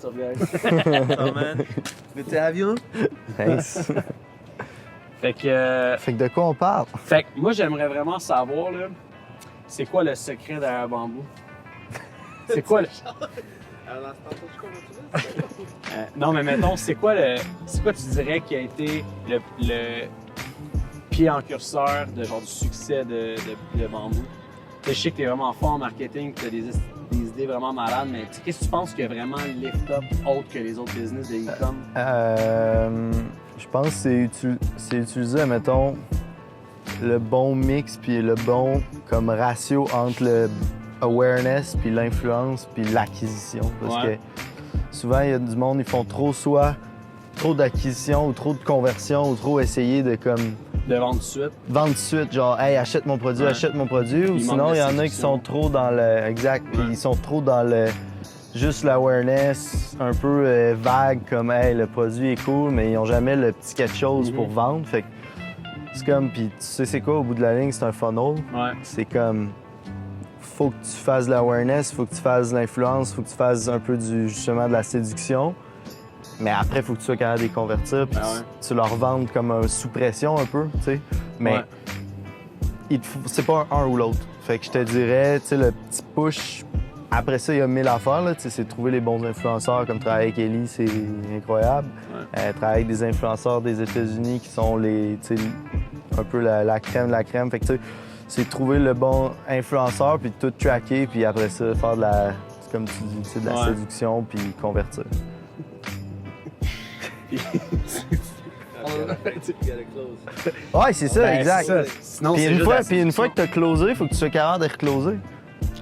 What's up, guys? Oh man. Good to have you. Thanks. Fait que Fait que de quoi on parle? Fait que moi, j'aimerais vraiment savoir, là, c'est quoi le secret derrière Bamboo? C'est quoi le... non, mais mettons, c'est quoi tu dirais qui a été le pied en curseur de genre du succès de Bamboo? Je sais que t'es vraiment fort en marketing, tu as des idées vraiment malades, mais qu'est-ce que tu penses qui a vraiment lift up autre que les autres business de e-com? Je pense que c'est utiliser, mettons, le bon mix puis le bon comme ratio entre le awareness puis l'influence puis l'acquisition. Parce que souvent, il y a du monde, ils font soit trop d'acquisition ou trop de conversion ou trop essayer de comme... De vendre tout de suite. Vendre tout de suite, genre, hey, achète mon produit, achète mon produit. Ou sinon, il y en a qui sont trop dans le. Exact. Puis ils sont trop dans le. Juste l'awareness, un peu vague, comme, hey, le produit est cool, mais ils n'ont jamais le petit quelque chose pour vendre. Fait que c'est comme. Puis tu sais, c'est quoi, au bout de la ligne, c'est un funnel. Ouais. C'est comme. Faut que tu fasses de l'awareness, faut que tu fasses de l'influence, faut que tu fasses un peu justement de la séduction. Mais après, il faut que tu sois capable de les convertir, puis tu leur vendes comme sous pression un peu, tu sais. Mais c'est pas un ou l'autre. Fait que je te dirais, tu sais, le petit push, après ça, il y a 1000 affaires, là, tu sais, c'est trouver les bons influenceurs, comme travailler avec Ellie, c'est incroyable. Travailler avec des influenceurs des États-Unis qui sont les, tu sais, un peu la crème de la crème. Fait que, tu sais, c'est trouver le bon influenceur, puis tout tracker, puis après ça, faire de la, comme tu dis, tu sais, de la séduction, puis convertir. Ouais, c'est ça, exact. Ça. Sinon, Puis c'est une fois que tu as closé, il faut que tu sois capable de recloser.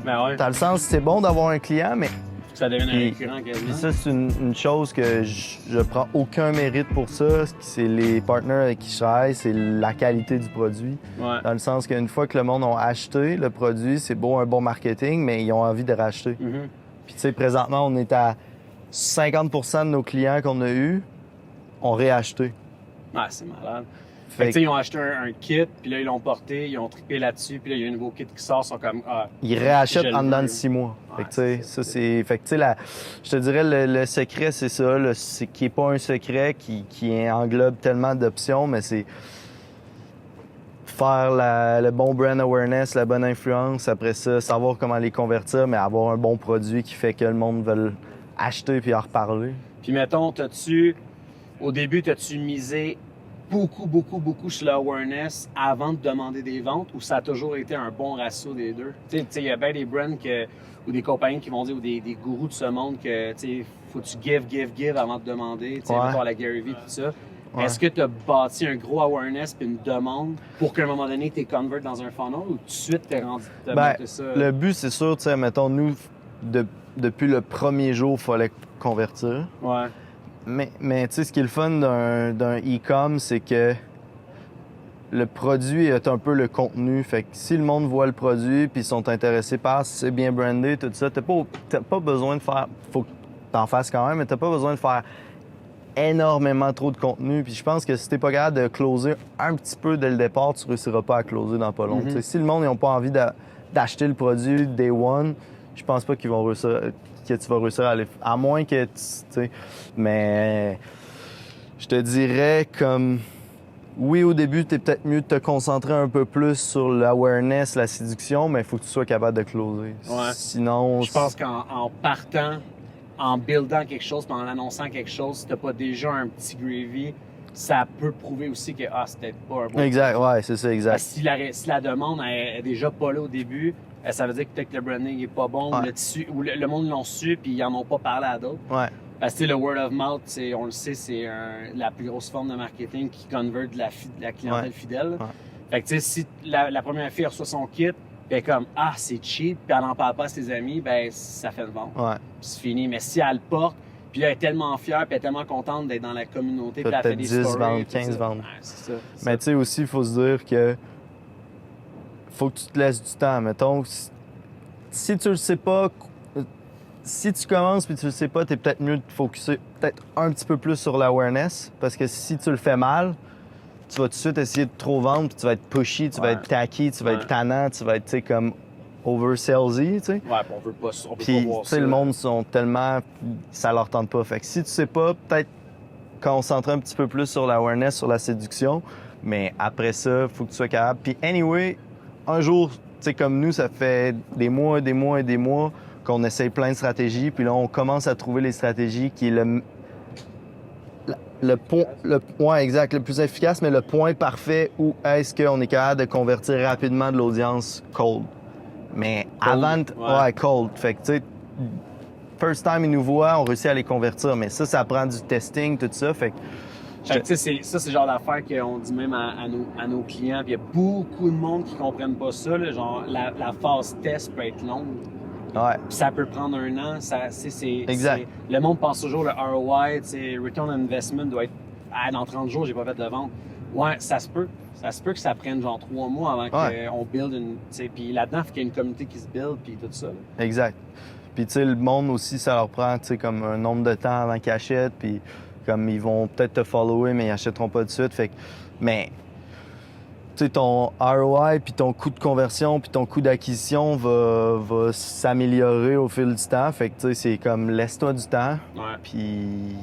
Ben ouais. Dans le sens, c'est bon d'avoir un client, mais. Ça devient un récurrent quasiment. Puis ça, c'est une chose que je prends aucun mérite pour ça. C'est les partenaires avec qui je travaille, c'est la qualité du produit. Ouais. Dans le sens qu'une fois que le monde a acheté le produit, c'est beau un bon marketing, mais ils ont envie de racheter. Puis tu sais, présentement, on est à 50 % de nos clients qu'on a eus ont réacheté. Ah, c'est malade. Fait que, ils ont acheté un kit, puis là, ils l'ont porté, ils ont trippé là-dessus, puis là, il y a un nouveau kit qui sort, ils sont comme... Ils réachètent en dedans de 6 mois. Fait que, tu sais, ça, c'est... Fait que, tu sais, je te dirais, le secret, c'est ça, c'est qui n'est pas un secret, qui englobe tellement d'options, mais c'est faire le bon brand awareness, la bonne influence, après ça, savoir comment les convertir, mais avoir un bon produit qui fait que le monde veut acheter puis en reparler. Puis, mettons, au début, t'as-tu misé beaucoup sur l'awareness avant de demander des ventes ou ça a toujours été un bon ratio des deux? Tu sais, il y a bien des brands ou des compagnies qui vont dire, ou des gourous de ce monde que, tu sais, faut que tu give avant de demander, tu sais, par la Gary Vee, tout ça. Ouais. Est-ce que tu as bâti un gros awareness puis une demande pour qu'à un moment donné, tu es convert dans un funnel ou tout de suite, tu es rendu monter ça? Le but, c'est sûr, tu sais, mettons, nous, depuis le premier jour, il fallait convertir. Ouais. Mais tu sais, ce qui est le fun d'un e-com, c'est que le produit est un peu le contenu. Fait que si le monde voit le produit puis ils sont intéressés par si c'est bien brandé, tout ça, t'as pas besoin de faire... Faut que t'en fasses quand même, mais t'as pas besoin de faire énormément trop de contenu. Puis je pense que si t'es pas capable de closer un petit peu dès le départ, tu réussiras pas à closer dans pas long. Mm-hmm. Si le monde n'a pas envie d'acheter le produit day one, je pense pas qu'ils vont réussir... que tu vas réussir à aller... À moins que tu sais... Mais je te dirais comme... Oui, au début, t'es peut-être mieux de te concentrer un peu plus sur l'awareness, la séduction, mais il faut que tu sois capable de closer. Ouais. Sinon... Je pense qu'en partant, en buildant quelque chose, puis en annonçant quelque chose, si t'as pas déjà un petit gravy, ça peut prouver aussi que c'est peut-être pas un bon... Exact, ouais, c'est ça, exact. Si la demande est déjà pas là au début, ça veut dire que peut-être que le branding est pas bon, ou le monde l'ont su puis ils en ont pas parlé à d'autres. Ouais. Parce que le word of mouth, on le sait, c'est la plus grosse forme de marketing qui convert la clientèle fidèle. Ouais. Fait que tu sais, si la première fille reçoit son kit, ben comme c'est cheap, puis elle n'en parle pas à ses amis, ben ça fait une vente. Ouais. Puis c'est fini. Mais si elle le porte, puis elle est tellement fière, puis elle est tellement contente d'être dans la communauté, puis elle fait des 10 stories, ventes, 15 ventes. Ouais, c'est ça. Mais tu sais aussi, il faut se dire que faut que tu te laisses du temps. Mettons, si tu le sais pas, si tu commences puis tu le sais pas, t'es peut-être mieux de te focusser peut-être un petit peu plus sur l'awareness, parce que si tu le fais mal, tu vas tout de suite essayer de trop vendre, puis tu vas être pushy, tu vas être tacky, tu vas être tannant, tu vas être, tu sais, comme over salesy, tu sais. Ouais, puis on veut pas Puis, voir tu sais, ça. le monde sont tellement... Ça leur tente pas. Fait que si tu sais pas, peut-être concentrer un petit peu plus sur l'awareness, sur la séduction. Mais après ça, il faut que tu sois capable. Puis anyway, un jour, tu sais, comme nous, ça fait des mois qu'on essaye plein de stratégies. Puis là, on commence à trouver les stratégies qui est ouais, exact, le plus efficace, mais le point parfait où est-ce qu'on est capable de convertir rapidement de l'audience cold. Mais Cold, avant... ouais. Cold. Fait que, tu sais, first time ils nous voient, on réussit à les convertir. Mais ça prend du testing, tout ça. Fait que... Fait que, tu sais, ça, c'est le genre d'affaire qu'on dit même à nos clients. Puis il y a beaucoup de monde qui comprennent pas ça. Là, genre, la phase test peut être longue. Ouais. Puis ça peut prendre un an. Exact. Le monde pense toujours le ROI, Return on Investment doit être dans 30 jours, j'ai pas fait de vente. Ouais, ça se peut. Ça se peut que ça prenne genre 3 mois avant qu'on build une. Puis là-dedans, il faut qu'il y ait une communauté qui se build, puis tout ça. Là. Exact. Puis tu sais, le monde aussi, ça leur prend comme un nombre de temps avant qu'ils achètent. Puis comme ils vont peut-être te follower, mais ils achèteront pas tout de suite. Fait que, mais tu sais, ton ROI, puis ton coût de conversion, puis ton coût d'acquisition va s'améliorer au fil du temps. Fait que tu sais, c'est comme laisse-toi du temps. Ouais. Puis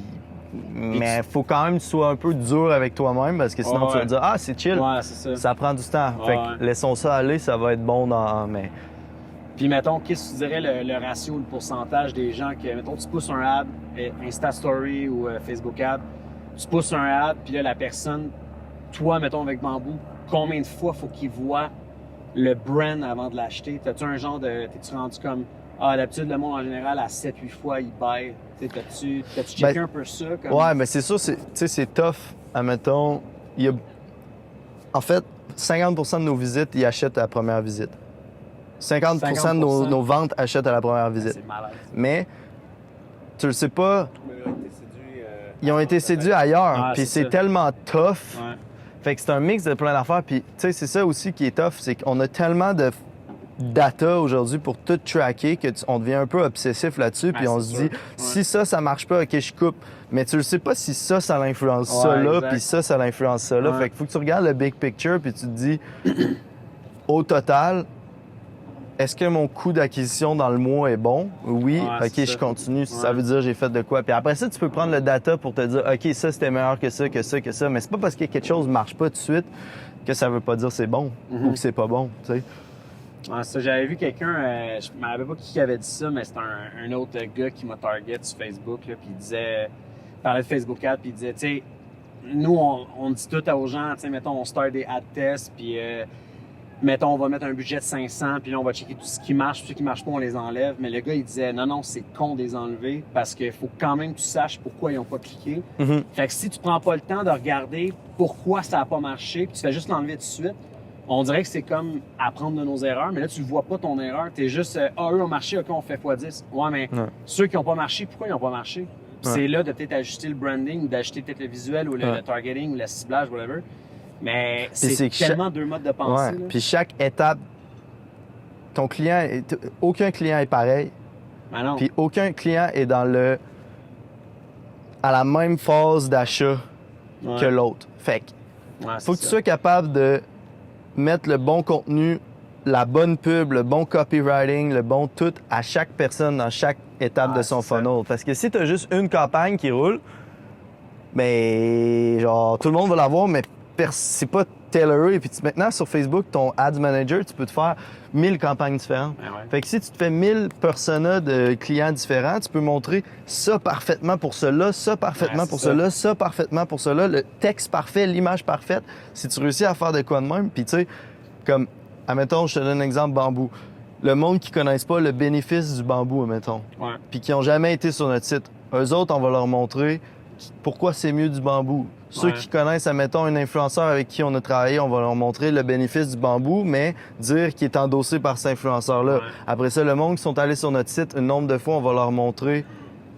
mais faut quand même que tu sois un peu dur avec toi-même parce que sinon tu vas dire c'est chill. Ouais, c'est ça. Ça prend du temps. Fait que laissons ça aller, ça va être bon mais puis, mettons, qu'est-ce que tu dirais le ratio, le pourcentage des gens que, mettons, tu pousses un ad, Insta Story ou Facebook ad, tu pousses un ad, puis là, la personne, toi, mettons, avec Bamboo, combien de fois faut qu'il voit le brand avant de l'acheter? T'as-tu un genre de... T'es-tu rendu comme... d'habitude, le monde, en général, à 7-8 fois, il buy. T'as-tu checké un peu ça? Comme... Ouais, mais c'est sûr, c'est tough. Admettons, en fait, 50% de nos visites, ils achètent à la première visite. 50% de nos ventes achètent à la première visite. C'est malade. Mais tu le sais pas, ils ont été séduits ailleurs. Puis c'est tellement tough. Ouais. Fait que c'est un mix de plein d'affaires. Puis tu sais, c'est ça aussi qui est tough, c'est qu'on a tellement de data aujourd'hui pour tout tracker qu'on devient un peu obsessif là-dessus. Puis on se dit, si ça marche pas, OK, je coupe. Mais tu le sais pas si ça l'influence ça là, puis ça l'influence ça là. Fait qu'il faut que tu regardes le big picture, puis tu te dis, au total, est-ce que mon coût d'acquisition dans le mois est bon? Oui. OK, je continue. Ça veut dire j'ai fait de quoi. Puis après ça, tu peux prendre le data pour te dire, OK, ça, c'était meilleur que ça, que ça, que ça. Mais c'est pas parce que quelque chose marche pas tout de suite que ça veut pas dire c'est bon ou que c'est pas bon, tu sais. Ouais, ça, j'avais vu quelqu'un, je me rappelle pas qui avait dit ça, mais c'était un autre gars qui m'a target sur Facebook, là, puis il parlait de Facebook Ads, puis il disait, tu sais, nous, on dit tout aux gens, tu sais, mettons, on start des ad tests, puis mettons, on va mettre un budget de 500, puis là, on va checker tout ce qui marche, puis ceux qui marchent pas, on les enlève. Mais le gars, il disait, non, c'est con de les enlever, parce qu'il faut quand même que tu saches pourquoi ils n'ont pas cliqué. Fait que si tu prends pas le temps de regarder pourquoi ça a pas marché, puis tu fais juste l'enlever tout de suite, on dirait que c'est comme apprendre de nos erreurs, mais là, tu ne vois pas ton erreur. Tu es juste, eux ont marché, OK, on fait x10. Ouais, mais ceux qui n'ont pas marché, pourquoi ils n'ont pas marché? C'est là de peut-être ajuster le branding, ou d'ajuster peut-être le visuel, ou le targeting, ou le ciblage, whatever. Mais c'est tellement deux modes de pensée. Ouais. Puis chaque étape, aucun client est pareil. Ben non. Puis aucun client est à la même phase d'achat que l'autre. Fait que faut que tu sois capable de mettre le bon contenu, la bonne pub, le bon copywriting, le bon tout à chaque personne dans chaque étape de son funnel. Parce que si tu as juste une campagne qui roule, ben genre tout le monde va la voir, mais c'est pas tailoré. Puis maintenant sur Facebook, ton Ads Manager, tu peux te faire 1000 campagnes différentes. Fait que si tu te fais 1000 personas de clients différents, tu peux montrer ça parfaitement pour cela, ça parfaitement pour cela, ça parfaitement pour cela, le texte parfait, l'image parfaite. Si tu réussis à faire de quoi de même, puis tu sais, comme, admettons, je te donne un exemple, bambou. Le monde qui ne connaissent pas le bénéfice du bambou, admettons, puis qui n'ont jamais été sur notre site, eux autres, on va leur montrer pourquoi c'est mieux du bambou. Ceux qui connaissent, admettons, un influenceur avec qui on a travaillé, on va leur montrer le bénéfice du bambou, mais dire qu'il est endossé par cet influenceur-là. Après ça, le monde qui sont allés sur notre site, un nombre de fois, on va leur montrer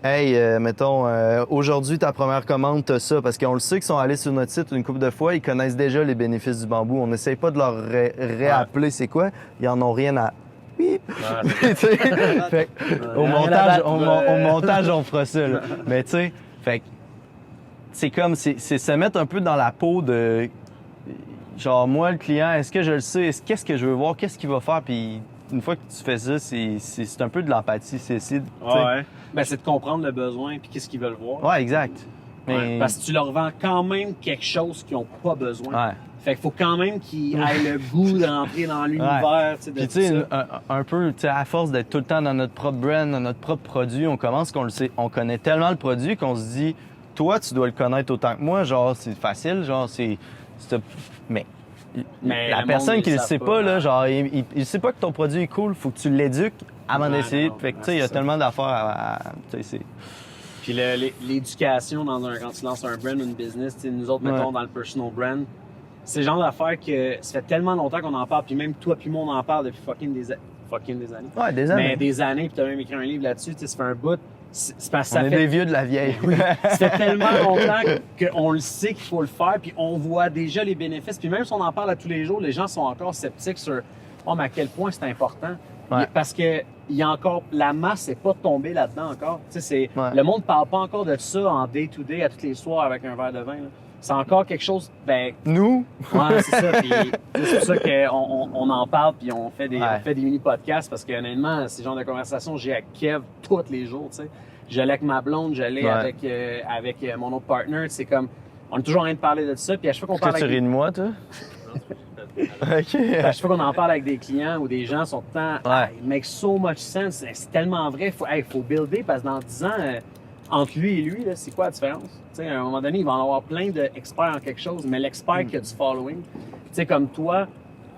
hey, mettons, aujourd'hui, ta première commande, t'as ça. Parce qu'on le sait qu'ils sont allés sur notre site une couple de fois, ils connaissent déjà les bénéfices du bambou. On n'essaye pas de leur réappeler c'est quoi. Ils en ont rien à... Fait, au montage, on fera ça. Là. Mais tu sais, fait c'est comme, c'est se mettre un peu dans la peau de, genre, moi, le client, est-ce que je le sais? Qu'est-ce que je veux voir? Qu'est-ce qu'il va faire? Puis une fois que tu fais ça, c'est un peu de l'empathie. C'est essayer de, tu sais. Ouais. Ben, c'est de comprendre le besoin puis qu'est-ce qu'ils veulent voir. Ouais, exact. Mais... Ouais, parce que tu leur vends quand même quelque chose qu'ils n'ont pas besoin. Ouais. Fait qu'il faut quand même qu'ils aient le goût d'entrer dans l'univers. Tu sais, de Puis tu tout sais, ça. un peu, tu sais, à force d'être tout le temps dans notre propre brand, dans notre propre produit, on commence qu'on le sait, on connaît tellement le produit qu'on se dit, toi, tu dois le connaître autant que moi. Genre, c'est facile, genre, mais la le personne monde, qui ils le savent sait pas, là, genre, il sait pas que ton produit est cool, faut que tu l'éduques avant Ouais, d'essayer. non, Fait que, ouais, tu sais, il y a c'est tellement d'affaires tu sais, Puis l'éducation quand tu lances un brand ou une business, tu sais, nous autres, mettons, dans le personal brand, c'est le genre d'affaires que ça fait tellement longtemps qu'on en parle, puis même toi puis moi, on en parle depuis fucking des années. Ouais, des années. Mais des années, puis t'as même écrit un livre là-dessus, tu sais, ça fait un bout. C'est parce que On ça est fait des vieux de la vieille. ça fait tellement longtemps qu'on le sait qu'il faut le faire, puis on voit déjà les bénéfices. Puis même si on en parle à tous les jours, les gens sont encore sceptiques sur « Oh, mais à quel point c'est important? Ouais. Parce que il y a encore... La masse n'est pas tombée là-dedans encore. Tu sais, Ouais. le monde ne parle pas encore de ça en day-to-day, à tous les soirs, avec un verre de vin. Là. C'est encore quelque chose... Ben, Nous? ouais, c'est ça. Puis c'est pour ça qu'on en parle, puis on fait des mini-podcasts, parce que honnêtement, ces genres de conversations, j'ai avec Kev tous les jours, tu sais. J'allais avec ma blonde, j'allais avec mon autre partner. C'est comme, on est toujours en train de parler de ça, puis à chaque fois qu'on Est-ce parle que tu avec ris de moi, toi? OK. à chaque fois qu'on en parle avec des clients ou des gens, sont tout le temps, Ouais. it makes so much sense. C'est tellement vrai. Faut builder, parce que dans 10 ans, entre lui et lui, là, c'est quoi la différence? Tu sais, à un moment donné, il va en avoir plein d'experts en quelque chose, mais l'expert qui a du following, tu sais, comme toi,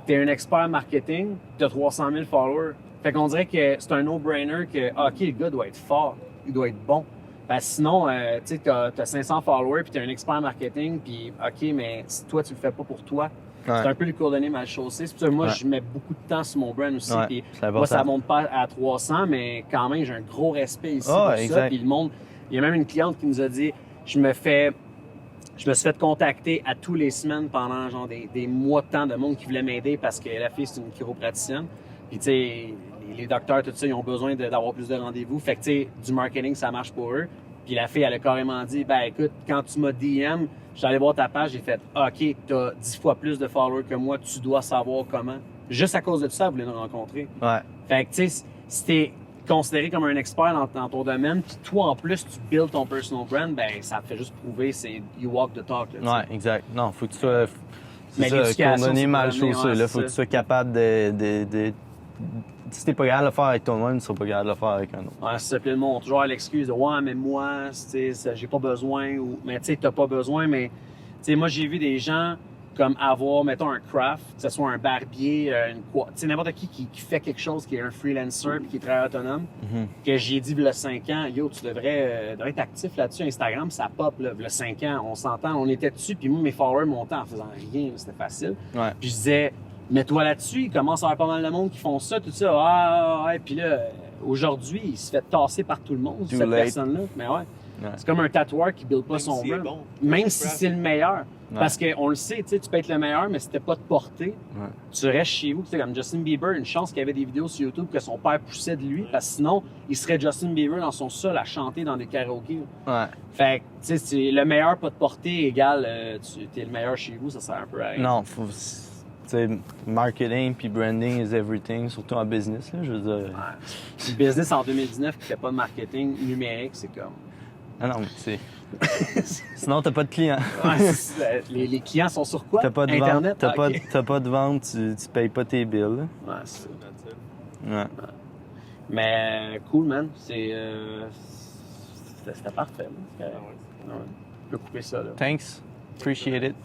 tu es un expert marketing, tu as 300 000 followers. Fait qu'on dirait que c'est un no-brainer que, OK, le gars doit être fort, il doit être bon. Parce que sinon, tu sais, t'as 500 followers, puis t'es un expert marketing, puis OK, mais si toi, tu le fais pas pour toi, c'est un peu le coordonné mal chaussé. C'est pour ça que moi, je mets beaucoup de temps sur mon brand aussi. Ouais, Puis c'est important. moi, ça monte pas à 300, mais quand même, j'ai un gros respect ici pour ça. exact. Puis le monde, il y a même une cliente qui nous a dit, je me suis fait contacter à tous les semaines pendant genre des mois de temps de monde qui voulait m'aider parce que la fille, c'est une chiropraticienne. Puis tu sais, les docteurs, tout ça, ils ont besoin d'avoir plus de rendez-vous. Fait que tu sais, du marketing, ça marche pour eux. Puis la fille, elle a carrément dit, ben écoute, quand tu m'as DM, je suis allé voir ta page, j'ai fait, OK, t'as 10 fois plus de followers que moi, tu dois savoir comment. Juste à cause de ça, elle voulait nous rencontrer. Ouais. Fait que tu sais, si t'es considéré comme un expert dans ton domaine, puis toi, en plus, tu builds ton personal brand, ben ça te fait juste prouver, c'est you walk the talk. Là, tu sais. Ouais, exact. Non, faut que tu sois. Mais C'est ça, l'éducation, condamné c'est mal pas donné, chaussé. ouais, Là, c'est faut que tu ça. sois capable de. Si t'es pas capable de le faire avec toi-même, tu seras pas capable de le faire avec un autre. Ouais, c'est ça. Puis le monde a toujours l'excuse de ouais, mais moi, tu sais, j'ai pas besoin. Ou... Mais tu sais, t'as pas besoin, mais tu sais, moi, j'ai vu des gens comme avoir, mettons, un craft, que ce soit un barbier, tu sais, n'importe qui fait quelque chose, qui est un freelancer puis qui est très autonome, que j'ai dit, il y a 5 ans, yo, tu devrais être actif là-dessus. Instagram, ça pop, là, il y a 5 ans, on s'entend, on était dessus, puis moi, mes followers montaient en faisant rien, c'était facile. Ouais. Puis je disais, mets-toi là-dessus, il commence à y avoir pas mal de monde qui font ça, tout ça. Ah, ouais, puis là, aujourd'hui, il se fait tasser par tout le monde, Too cette late. personne-là. Mais ouais. Ouais. C'est comme un tatoueur qui build pas son s'il est brand. bon. Même si c'est le meilleur. Ouais. Parce qu'on le sait, tu sais, tu peux être le meilleur, mais si t'es pas de portée, Ouais. tu restes chez vous. Tu sais, comme Justin Bieber, une chance qu'il y avait des vidéos sur YouTube que son père poussait de lui, parce que sinon, il serait Justin Bieber dans son sol à chanter dans des karaokés. Ouais. Fait que, tu sais, c'est le meilleur pas de portée égale, tu es le meilleur chez vous, ça sert un peu à rien. Non, faut. Tu sais, marketing puis branding is everything, surtout en business, là, je veux dire. Ouais. Le business en 2019 qui fait pas de marketing numérique, c'est comme. Ah non, mais c'est. Sinon, t'as pas de clients. Ouais, les clients sont sur quoi? T'as pas de Internet? vente, t'as Ah, pas, ok. t'as pas de vente, tu payes pas tes bills. là. Ouais, c'est ça. Ouais. Mais cool, man. C'était parfait. Man. Ouais. On peut couper ça, là. Thanks. Appreciate it.